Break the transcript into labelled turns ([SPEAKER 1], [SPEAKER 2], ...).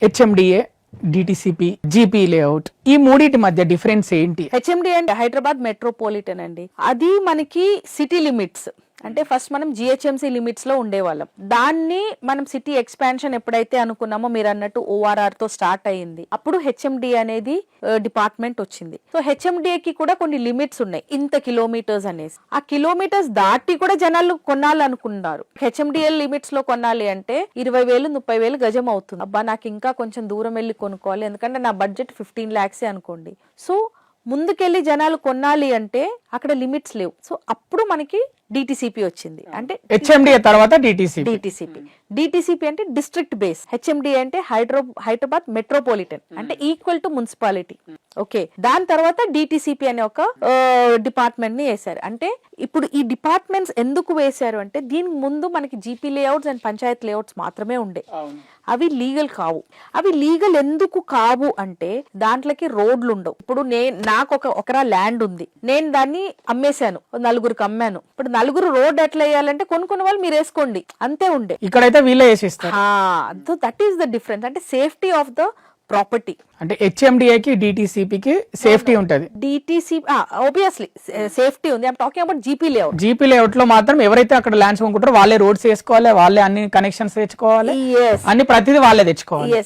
[SPEAKER 1] HMDA, DTCP, GP layout, ఈ మూడింటి మధ్య డిఫరెన్స్ ఏంటి?
[SPEAKER 2] హెచ్ఎండి అంటే హైదరాబాద్ మెట్రోపాలిటన్ అండి. అది మనకి సిటీ లిమిట్స్, అంటే ఫస్ట్ మనం జిహెచ్ఎంసీ లిమిట్స్ లో ఉండేవాళ్ళం. దాన్ని మనం సిటీ ఎక్స్పాన్షన్ ఎప్పుడైతే అనుకున్నామో మీరు అన్నట్టు ఓఆర్ఆర్ తో స్టార్ట్ అయ్యింది. అప్పుడు హెచ్ఎండి అనేది డిపార్ట్మెంట్ వచ్చింది. సో హెచ్ఎండిఏ కి కూడా కొన్ని లిమిట్స్ ఉన్నాయి, ఇంత కిలోమీటర్స్ అనేసి. ఆ కిలోమీటర్స్ దాటి కూడా జనాలు కొనాలనుకున్నారు. హెచ్ఎండిఏ లిమిట్స్ లో కొనాలి అంటే 20,000 30,000 గజం అవుతుంది. అబ్బా నాకు ఇంకా కొంచెం దూరం వెళ్ళి కొనుక్కోవాలి, ఎందుకంటే నా బడ్జెట్ 15 lakhs అనుకోండి. సో ముందుకెళ్ళి జనాలు కొనాలి అంటే అక్కడ లిమిట్స్ లేవు. సో అప్పుడు మనకి డిటిసిపి వచ్చింది. అంటే
[SPEAKER 1] హెచ్ఎండిఏ తర్వాత
[SPEAKER 2] డిటిసిపి అంటే డిస్ట్రిక్ట్ బేస్, హెచ్ఎండిఏ అంటే హైదరాబాద్ మెట్రోపాలిటన్, అంటే ఈక్వల్ టు మున్సిపాలిటీ. ఓకే, దాని తర్వాత డిటిసిపి అనే ఒక డిపార్ట్మెంట్ ని వేశారు. అంటే ఇప్పుడు ఈ డిపార్ట్మెంట్స్ ఎందుకు వేశారు అంటే దీనికి ముందు మనకి GP layouts and Panchayat layouts మాత్రమే ఉండే. అవి లీగల్ కావు. అవి లీగల్ ఎందుకు కావు అంటే దాంట్లోకి రోడ్లు ఉండవు. ఇప్పుడు నాకు ఒక ఎకరా ల్యాండ్ ఉంది, నేను దాన్ని అమ్మేశాను, నలుగురికి అమ్మాను. ఇప్పుడు నలుగురు రోడ్ ఎట్లా వేయాలంటే కొనుక్కున్న వాళ్ళు మీరు వేసుకోండి అంతే ఉండే.
[SPEAKER 1] ఇక్కడైతే వీళ్ళే వేసిస్తారు.
[SPEAKER 2] So that is the difference, అంటే సేఫ్టీ ఆఫ్ ద ప్రాపర్టీ.
[SPEAKER 1] అంటే హెచ్ఎండిఏకి డిటిసిపికి సేఫ్టీ ఉంటది.
[SPEAKER 2] డిటిసిపి ఆబ్వియస్లీ సేఫ్టీ ఉంది. I'm talking about GP layout.
[SPEAKER 1] GP layout లో మాత్రం ఎవరైతే అక్కడ ల్యాండ్స్ కొనుక్కుంటారో వాళ్ళే రోడ్స్ వేసుకోవాలి, వాళ్ళే అన్ని కనెక్షన్స్ తెచ్చుకోవాలి, అన్ని ప్రతిదీ వాళ్ళే తెచ్చుకోవాలి.